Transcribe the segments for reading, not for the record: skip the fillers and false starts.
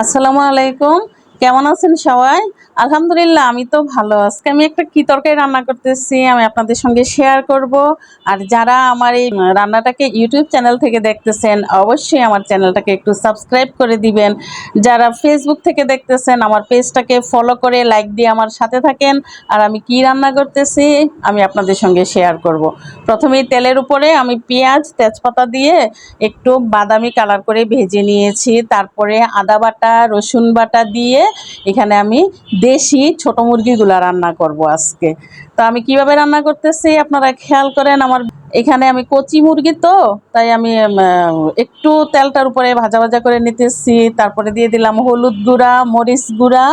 আসসালামু আলাইকুম। কেমন আছেন সবাই? আলহামদুলিল্লাহ আমি তো ভালো। আজকে আমি একটা কি তরকারি রান্না করতেছি আমি আপনাদের সঙ্গে শেয়ার করব। আর যারা আমার এই রান্নাটাকে ইউটিউব চ্যানেল থেকে দেখতেছেন অবশ্যই আমার চ্যানেলটাকে একটু সাবস্ক্রাইব করে দিবেন। যারা ফেসবুক থেকে দেখতেছেন আমার পেজটাকে ফলো করে লাইক দিয়ে আমার সাথে থাকেন। আর আমি কি রান্না করতেছি আমি আপনাদের সঙ্গে শেয়ার করব। প্রথমেই তেলের উপরে আমি পেঁয়াজ তেজপাতা দিয়ে একটু বাদামি কালার করে ভেজে নিয়েছি। তারপরে আদা বাটা রসুন বাটা দিয়ে এখানে আমি দেশি ছোট মুরগিগুলা রান্না করব আজকে। তো আমি কিভাবে রান্না করতেছি আপনারা খেয়াল করেন। আমার এখানে আমি কচি মুরগি তো তাই আমি একটু তেলটার উপরে ভাজা ভাজা করে নিতেছি। তারপরে দিয়ে দিলাম হলুদ গুঁড়া, মরিচ গুঁড়া,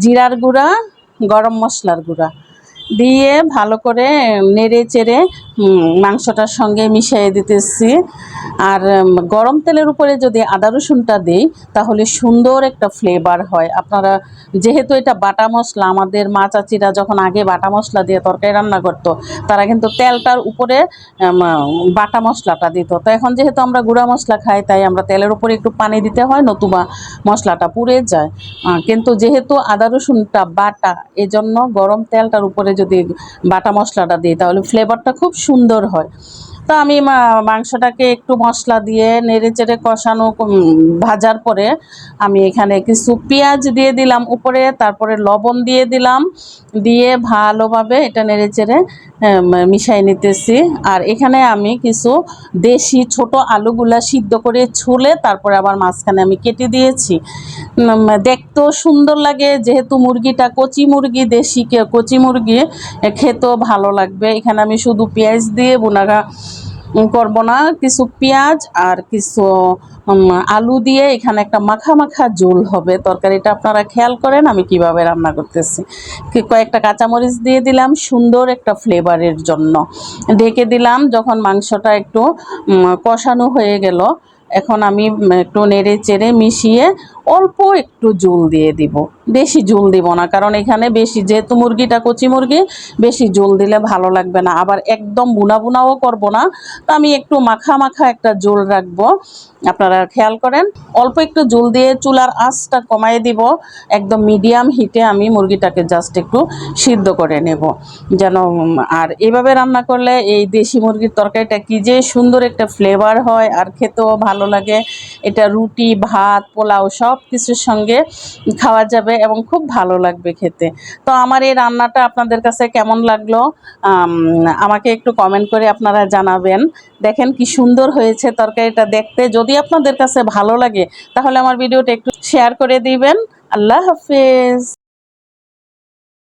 জিরার গুঁড়া, গরম মশলার গুঁড়া দিয়ে ভালো করে নেড়ে চেড়ে মাংসটার সঙ্গে মিশিয়ে দিতেছি। আর গরম তেলের উপরে যদি আদা রসুনটা দিই তাহলে সুন্দর একটা ফ্লেভার হয়। আপনারা যেহেতু এটা বাটা মশলা, আমাদের মা চাচিরা যখন আগে বাটা মশলা দিয়ে তরকারি রান্না করতো তারা কিন্তু তেলটার উপরে বাটা মশলাটা দিত। তো এখন যেহেতু আমরা গুঁড়া মশলা খাই তাই আমরা তেলের উপরে একটু পানি দিতে হয়, নতুবা মশলাটা পুড়ে যায়। কিন্তু যেহেতু আদা রসুনটা বাটা, এজন্য গরম তেলটার উপরে যদি বাটা মশলাটা দিই তাহলে ফ্লেভারটা খুব সুন্দর হয়। তো আমি মাংসটাকে একটু মশলা দিয়ে নেড়ে চেড়ে কষানো ভাজার পরে আমি এখানে কিছু পেঁয়াজ দিয়ে দিলাম উপরে, তারপরে লবণ দিয়ে দিলাম, দিয়ে ভালোভাবে এটা নেড়ে চেড়ে মিশাই নিতেছি। আর এখানে আমি কিছু দেশি ছোট আলুগুলা সিদ্ধ করে ছুলে তারপরে আবার মাঝখানে আমি কেটে দিয়েছি। দেখতেও সুন্দর লাগে, যেহেতু মুরগিটা কচি মুরগি, দেশি কচি মুরগি, খেতেও ভালো লাগবে। এখানে আমি শুধু পেঁয়াজ দিয়ে বোনাগা করব না, কিছু পেঁয়াজ আর কিছু আলু দিয়ে এখানে একটা মাখা মাখা ঝোল হবে তরকারিটা। আপনারা খেয়াল করেন আমি কিভাবে রান্না করতেছি। কয়েকটা কাঁচামরিচ দিয়ে দিলাম সুন্দর একটা ফ্লেভারের জন্য, ঢেকে দিলাম। যখন মাংসটা একটু কষানো হয়ে গেল এখন আমি একটু নেড়ে চেড়ে মিশিয়ে অল্প একটু ঝোল দিয়ে দিব। বেশি ঝোল দিব না, কারণ এখানে বেশি যেহেতু মুরগিটা কচি মুরগি, বেশি ঝোল দিলে ভালো লাগবে না। আবার একদম বুনা বুনাও করব না, তো আমি একটু মাখা মাখা একটা ঝোল রাখবো। আপনারা খেয়াল করেন অল্প একটু ঝোল দিয়ে চুলার আঁচটা কমায় দিব। একদম মিডিয়াম হিটে আমি মুরগিটাকে জাস্ট একটু সিদ্ধ করে নেব যেন। আর এইভাবে রান্না করলে এই দেশি মুরগির তরকারিটা কি যে সুন্দর একটা ফ্লেভার হয় আর খেতেও ভালো লাগে। এটা রুটি, ভাত, পোলাও সব কিছুর সঙ্গে খাওয়া যাবে এবং খুব ভালো লাগবে খেতে। তো আমার এই রান্নাটা আপনাদের কাছে কেমন লাগলো আমাকে একটু কমেন্ট করে আপনারা জানাবেন। দেখেন কি সুন্দর হয়েছে তরকারিটা দেখতে। যদি আপনাদের কাছে ভালো লাগে তাহলে আমার ভিডিওটা একটু শেয়ার করে দিবেন। আল্লাহ হাফেজ।